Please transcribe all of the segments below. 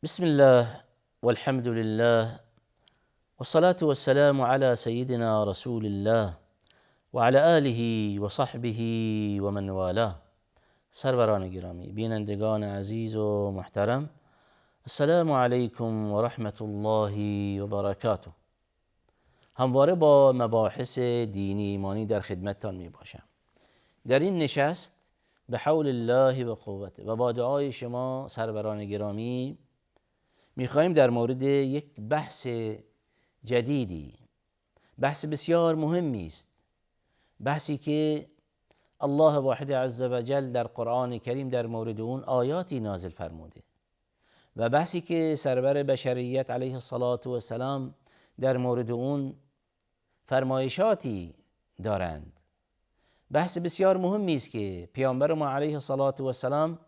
بسم الله والحمد لله والصلاة والسلام على سيدنا رسول الله وعلى آله و صحبه و من والاه. سروران گرامی، بینندگان عزیز و محترم، السلام علیکم و رحمت الله و برکاته. همواره با مباحث دینی ایمانی در خدمتتان می باشم. در این نشست به حول الله و قوته و با دعای شما سروران گرامی میخواهیم در مورد یک بحث جدیدی، بحث بسیار مهمی است، بحثی که الله واحد عز و جل در قرآن کریم در مورد اون آیاتی نازل فرموده و بحثی که سرور بشریت علیه الصلاة و السلام در مورد اون فرمایشاتی دارند. بحث بسیار مهمی است که پیامبر ما علیه الصلاة و السلام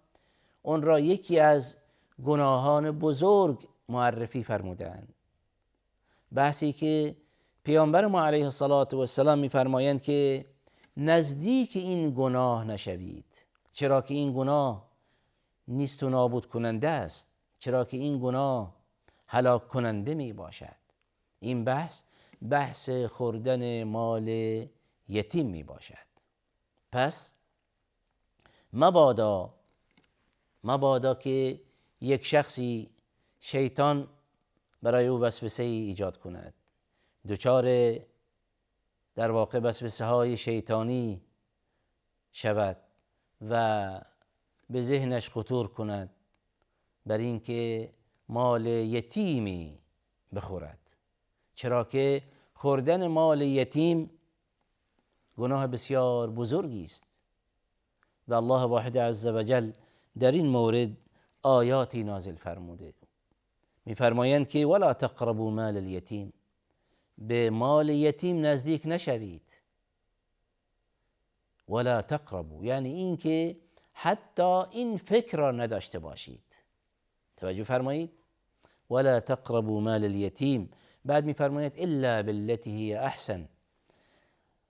اون را یکی از گناهان بزرگ معرفی فرمودند. بحثی که پیامبر ما علیه الصلاة و السلام می‌فرمایند که نزدیک این گناه نشوید، چرا که این گناه نیست و نابود کننده است، چرا که این گناه هلاک کننده می باشد. این بحث خوردن مال یتیم می باشد. پس مبادا که یک شخصی شیطان برای او وسوسه ای ایجاد کند، دچار در واقع وسوسه های شیطانی شود و به ذهنش خطور کند بر اینکه مال یتیمی بخورد، چرا که خوردن مال یتیم گناه بسیار بزرگی است و الله واحد عز و جل در این مورد آیاتی نازل فرموده. می‌فرمایند که ولا تقربوا مال الیتیم، به مال یتیم نزدیک نشوید. ولا تقربوا یعنی این که حتی این فکر را نداشته باشید. توجه فرمایید، ولا تقربوا مال الیتیم، بعد می‌فرماید الا بالتي هی احسن.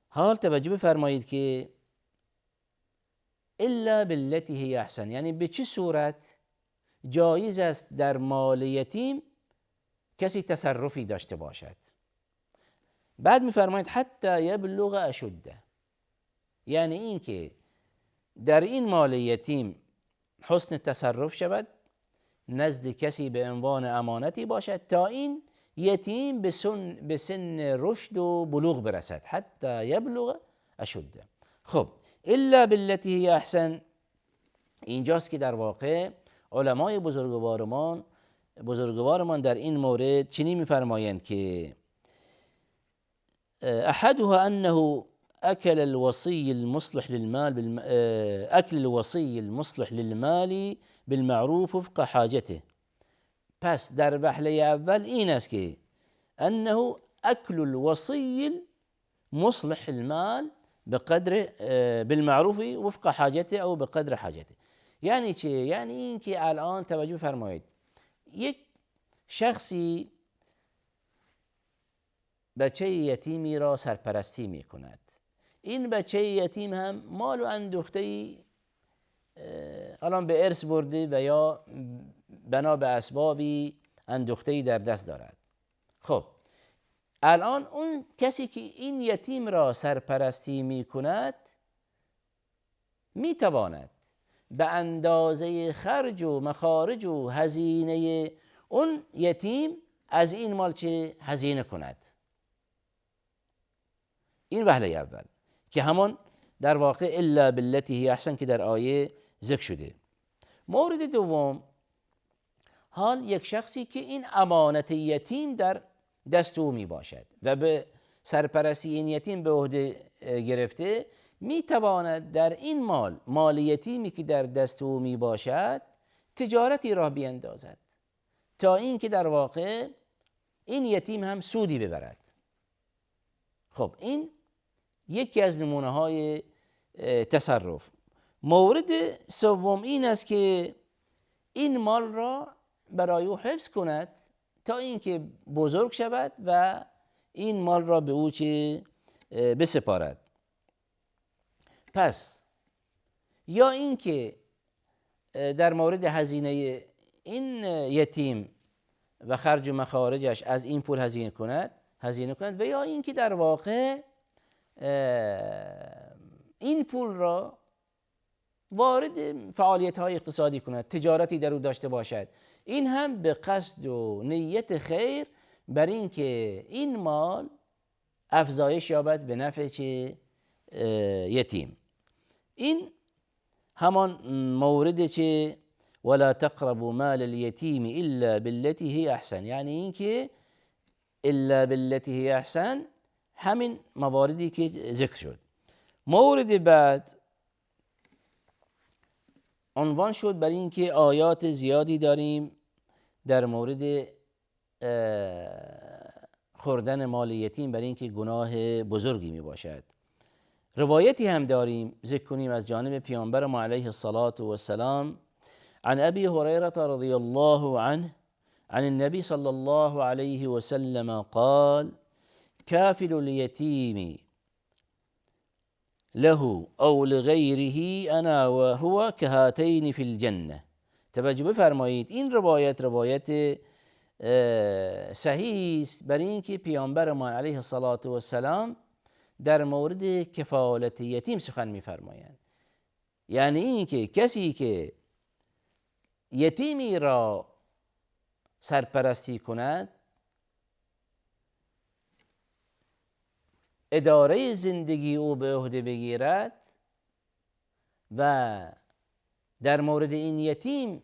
حال توجه بفرمایید که الا بالتي هی احسن یعنی به چه صورت جایز است در مال یتیم کسی تصرفی داشته باشد. بعد می‌فرماید حتی یبلغ اشده، یعنی این که در این مال یتیم حسن تصرف شود، نزد کسی به عنوان امانتی باشد تا این یتیم به سن رشد و بلوغ برسد، حتی یبلغ اشده. خب الا بالتي هی احسن، اینجاست که در واقع علمای بزرگوارمان در این مورد چنین می‌فرمایند که احدها انه اكل الوصي المصلح للمال بالمعروف وفق حاجته. پس در وهله اول این است که انه اكل الوصي المصلح المال بالمعروف وفق حاجته او بقدر حاجته. یعنی چه؟ یعنی این که الان توجه فرمایید، یک شخصی بچه یتیمی را سرپرستی می کند. این بچه یتیم هم مال و اندوخته‌ای الان به ارث برده و یا بنا به اسبابی اندوخته‌ای در دست دارد. خب الان اون کسی که این یتیم را سرپرستی می کند می تواند به اندازه خرج و مخارج و هزینه اون یتیم از این مال چه هزینه کند. این وهله اول که همان در واقع الا بالتي هی احسن که در آیه ذکر شده. مورد دوم، حال یک شخصی که این امانت یتیم در دست او می باشد و به سرپرستی این یتیم به عهده گرفته، می تواند در این مال یتیمی که در دست او می باشد تجارتی راه بیندازد تا این که در واقع این یتیم هم سودی ببرد. خب این یکی از نمونه های تصرف. مورد سوم این است که این مال را برای او حفظ کند تا اینکه بزرگ شود و این مال را به او چه بسپارد. پس یا این که در مورد هزینه این یتیم و خرج و مخارجش از این پول هزینه کند و یا اینکه در واقع این پول را وارد فعالیت های اقتصادی کند، تجارتی در او داشته باشد. این هم به قصد و نیت خیر بر این که این مال افزایش یابد به نفع چه یتیم. این همان مورد چه ولا تقربوا مال اليتیم الا بالتي هي احسن، یعنی این که الا بالتي هي احسن همین مواردی که ذکر شد. مورد بعد عنوان شد بر این که آیات زیادی داریم در مورد خوردن مال یتیم، برای اینکه گناه بزرگی می باشد. روایتی هم داریم ذکر کنیم از جانب پیامبر ما علیه الصلاة والسلام عن ابی هریره رضی الله عنه عن النبي صلى الله عليه وسلم قال كافل اليتيم له او لغیره انا و هو كهاتین فی الجنه. توجه بفرمایید، این روایت صحیح است برای اینکه پیامبر ما علیه الصلاة والسلام در مورد کفالت یتیم سخن می‌فرمایند. یعنی اینکه کسی که یتیمی را سرپرستی کند، اداره زندگی او به عهده بگیرد و در مورد این یتیم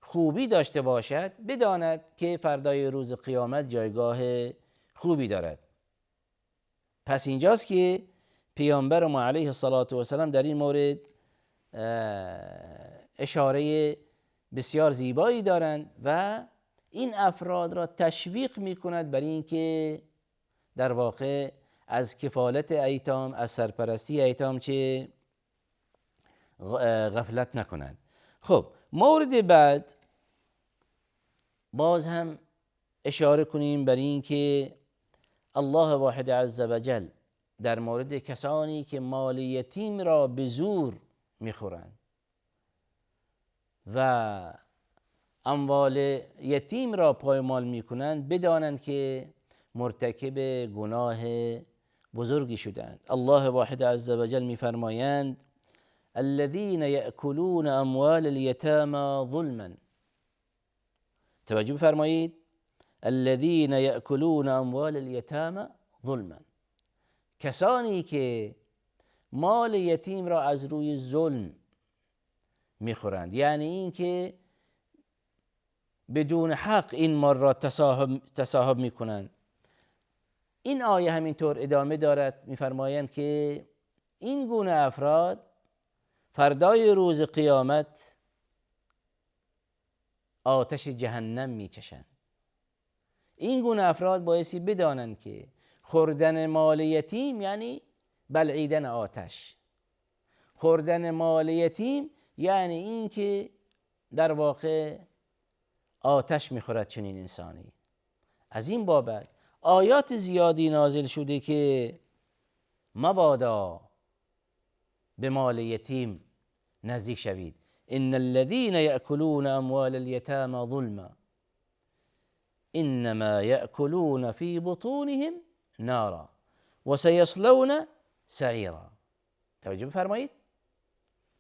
خوبی داشته باشد، بداند که فردای روز قیامت جایگاه خوبی دارد. پس اینجاست که پیامبر ما علیه الصلاة والسلام در این مورد اشاره بسیار زیبایی دارند و این افراد را تشویق می کند برای اینکه در واقع از کفالت ایتام، از سرپرستی ایتام چه غفلت نکنند. خب مورد بعد باز هم اشاره کنیم بر این که الله واحد عز وجل در مورد کسانی که مال یتیم را به زور میخورند و اموال یتیم را پایمال میکنند، بدانند که مرتکب گناه بزرگی شدند. الله واحد عز وجل میفرمایند الذين يأكلون اموال اليتامى ظلما. توجه بفرمایید، الذين يأكلون اموال اليتامى ظلما، کسانی که مال یتیم را از روی ظلم میخورند، یعنی این که بدون حق این مال را تصاحب میکنند. این آیه همینطور ادامه دارد، میفرمایند که این گونه افراد فردای روز قیامت آتش جهنم میچشند. این گونه افراد بایستی بدانند که خوردن مال یتیم یعنی بلعیدن آتش. خوردن مال یتیم یعنی این که در واقع آتش میخورد چنین انسانی. از این بابت آیات زیادی نازل شده که مبادا به مال یتیم نزدیک شوید. ان الذين يأكلون اموال اليتامى ظلما انما يأكلون في بطونهم نارا وسيصلون سعیرا. توجه بفرمایید،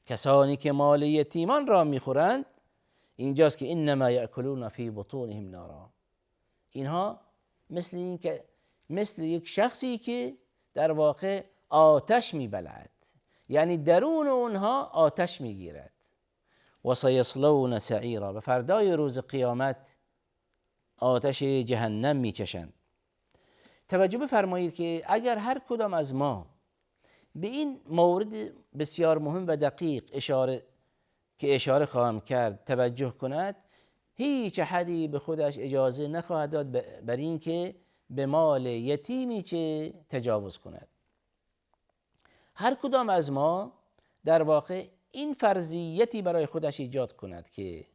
کسانی که مال یتیمان را میخورند، اینجاست که انما یأکلون فی بطونهم نارا، اینها مثل یک شخصی که در واقع آتش میبلعد، یعنی درون اونها آتش میگیرد. و سیصلون سعیرا، و فردای روز قیامت آتش جهنم میچشند. توجه بفرمایید که اگر هر کدام از ما به این مورد بسیار مهم و دقیق اشاره خواهم کرد توجه کند، هیچ احدی به خودش اجازه نخواهد داد بر این که به مال یتیمی چه تجاوز کند. هر کدام از ما در واقع این فرضیتی برای خودش ایجاد کند که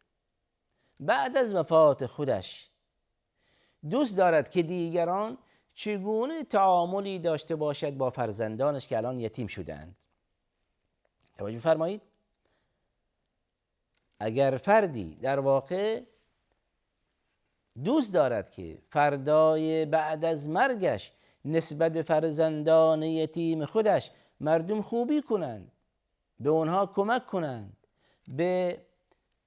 بعد از وفات خودش دوست دارد که دیگران چگونه تعاملی داشته باشد با فرزندانش که الان یتیم شدند. توجه فرمایید، اگر فردی در واقع دوست دارد که فردای بعد از مرگش نسبت به فرزندان یتیم خودش مردم خوبی کنند، به اونها کمک کنند، به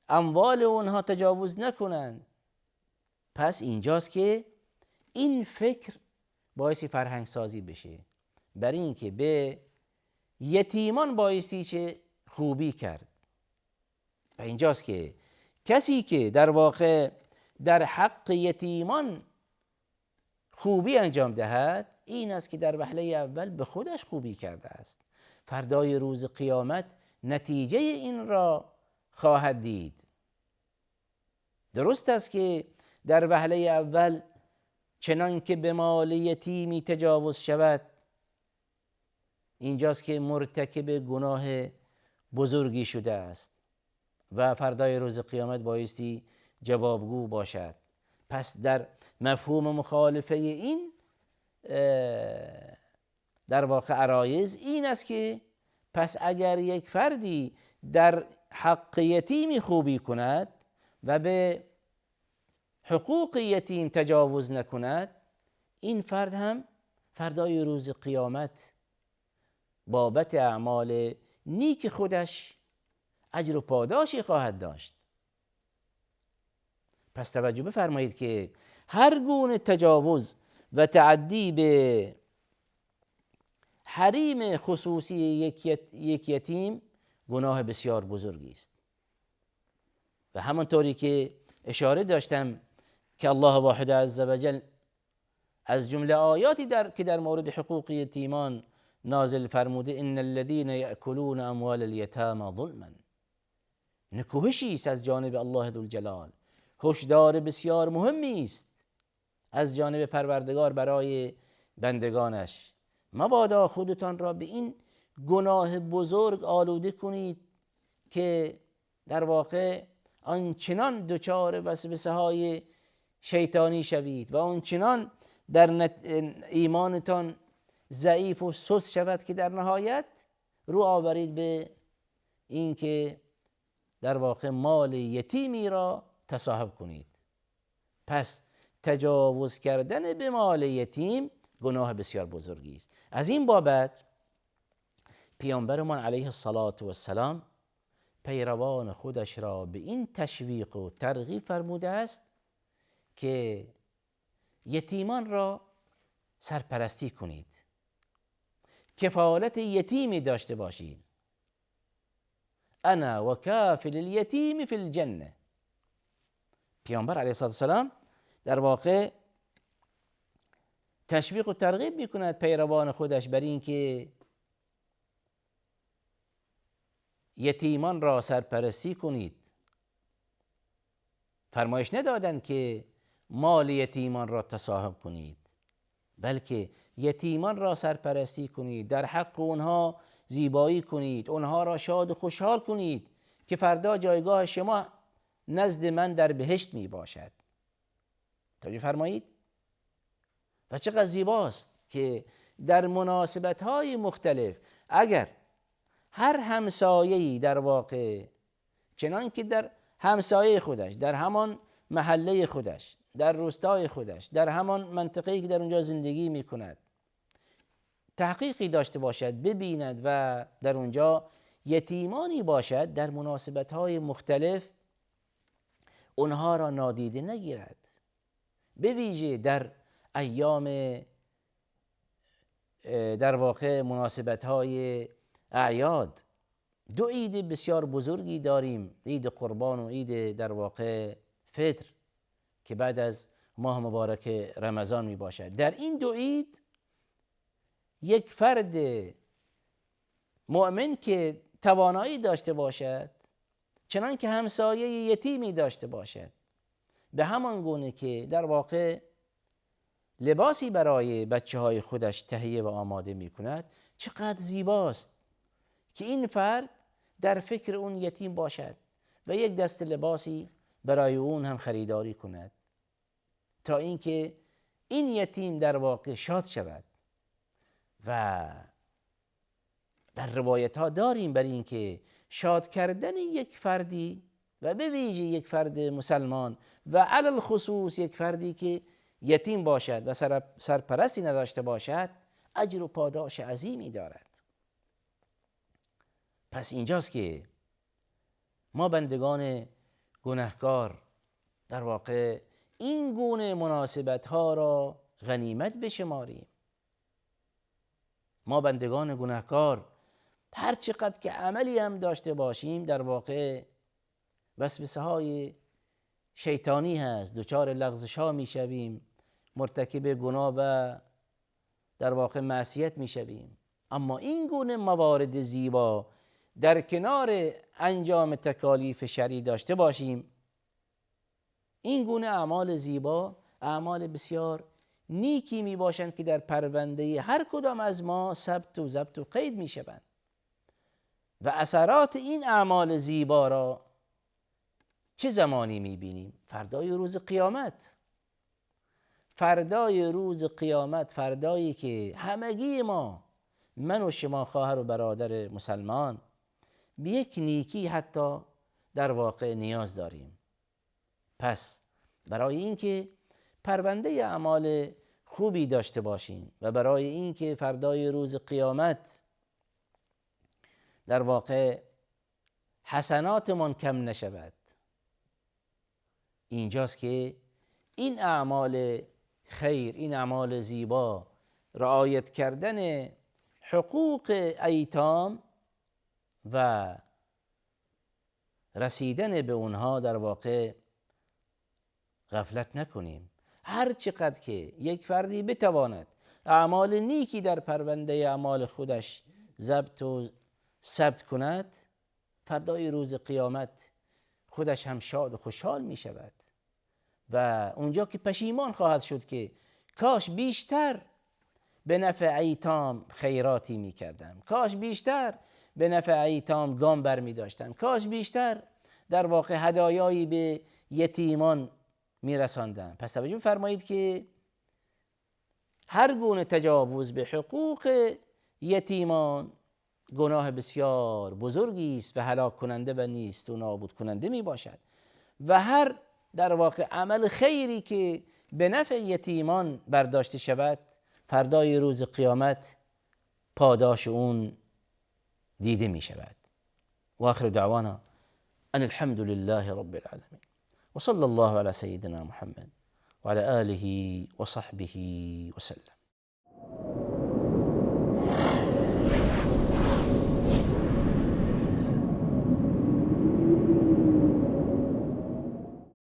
اموال اونها تجاوز نکنند. پس اینجاست که این فکر باعث فرهنگ سازی بشه، برای اینکه به یتیمان بایستی چه خوبی کرد. و اینجاست که کسی که در واقع در حق یتیمان خوبی انجام دهد، این است که در وهله اول به خودش خوبی کرده است. فردای روز قیامت نتیجه این را خواهد دید. درست است که در وهله اول چنان که به مال یتیمی تجاوز شود، اینجاست که مرتکب گناه بزرگی شده است و فردای روز قیامت بایستی جوابگو باشد. پس در مفهوم مخالفه این در واقع عرایض این است که پس اگر یک فردی در حق یتیمی خوبی کند و به حقوق یتیم تجاوز نکند، این فرد هم فردای روز قیامت بابت اعمال نیک خودش اجر و پاداشی خواهد داشت. پس توجه بفرمایید که هر گونه تجاوز و تعدی به حریم خصوصی یک یتیم گناه بسیار بزرگی است. و همانطوری که اشاره داشتم که الله واحد عزوجل از جمله آیاتی که در مورد حقوق یتیمان نازل فرموده، ان الذين يأكلون اموال اليتامى ظلما، نکوهشی است از جانب الله ذوالجلال، هشدار بسیار مهمی است از جانب پروردگار برای بندگانش. مبادا خودتان را به این گناه بزرگ آلوده کنید که در واقع آنچنان دچار وسوسه های شیطانی شوید و آنچنان در ایمانتان ضعیف و سست شود که در نهایت رو آورید به این که در واقع مال یتیمی را تصاحب کنید. پس تجاوز کردن به مال یتیم گناه بسیار بزرگی است. از این بابت پیامبرمان علیه السلام پیروان خودش را به این تشویق و ترغیب فرموده است که یتیمان را سرپرستی کنید، کفالت یتیمی داشته باشید. انا و کافل الیتیم فی الجنه. پیامبر علیه السلام در واقع تشویق و ترغیب میکند پیروان خودش بر این که یتیمان را سرپرستی کنید. فرمایش ندادند که مال یتیمان را تصاحب کنید، بلکه یتیمان را سرپرستی کنید، در حق اونها زیبایی کنید، اونها را شاد و خوشحال کنید که فردا جایگاه شما نزد من در بهشت می باشد. توجه فرمایید. و چقدر زیباست که در مناسبت‌های مختلف اگر هر همسایه‌ای در واقع چنان که در همسایه خودش، در همان محله خودش، در روستای خودش، در همان منطقه‌ای که در اونجا زندگی می‌کند تحقیقی داشته باشد، ببیند و در اونجا یتیمانی باشد، در مناسبت‌های مختلف اونها را نادیده نگیرد. به ویژه در ایام در واقع مناسبت‌های اعیاد، دو عید بسیار بزرگی داریم، عید قربان و عید در واقع فطر که بعد از ماه مبارک رمضان می باشد. در این دو عید یک فرد مؤمن که توانایی داشته باشد، چنان که همسایه یتیمی داشته باشد، به همان گونه که در واقع لباسی برای بچه های خودش تهیه و آماده می کند، چقدر زیباست که این فرد در فکر اون یتیم باشد و یک دست لباسی برای اون هم خریداری کند تا اینکه این یتیم در واقع شاد شود. و در روایت ها داریم برای اینکه شاد کردن یک فردی و به ویژه یک فرد مسلمان و علی الخصوص یک فردی که یتیم باشد و سرپرستی نداشته باشد اجر و پاداش عظیمی دارد. پس اینجاست که ما بندگان گنهکار در واقع این گونه مناسبت ها را غنیمت بشماریم. ما بندگان گنهکار هر چقدر که عملی هم داشته باشیم در واقع وسوسه های شیطانی هست، دچار لغزش ها می شویم، مرتکب گناه و در واقع معصیت می شویم. اما این گونه موارد زیبا در کنار انجام تکالیف شرعی داشته باشیم، این گونه اعمال زیبا اعمال بسیار نیکی می باشند که در پرونده هر کدام از ما ثبت و ضبط و قید می شوند و اثرات این اعمال زیبا را چه زمانی می بینیم؟ فردای روز قیامت. فردای روز قیامت، فردایی که همگی ما، من و شما خواهر و برادر مسلمان، به یک نیکی حتی در واقع نیاز داریم. پس برای اینکه پرونده اعمال خوبی داشته باشیم و برای اینکه فردای روز قیامت در واقع حسناتمون کم نشود، اینجاست که این اعمال خیر، این اعمال زیبا، رعایت کردن حقوق ایتام و رسیدن به اونها در واقع غفلت نکنیم. هر چقدر که یک فردی بتواند اعمال نیکی در پرونده اعمال خودش ضبط و ثبت کند، فردای روز قیامت خودش هم شاد و خوشحال می شود و اونجا که پشیمان خواهد شد که کاش بیشتر به نفع ایتام خیراتی می کردم، کاش بیشتر به نفع ایتام گام بر می داشتم، کاش بیشتر در واقع هدایایی به یتیمان می رساندم. پس توجه فرمایید که هر گونه تجاوز به حقوق یتیمان گناه بسیار بزرگی است و هلاک کننده و نیست و نابود کننده می باشد و هر در واقع عمل خیری که به نفع یتیمان برداشته شود فردای روز قیامت پاداش اون دیده می شود. و آخر دعوانا ان الحمد لله رب العالمین و صلی الله علی سیدنا محمد و علی آله و صحبه و سلم.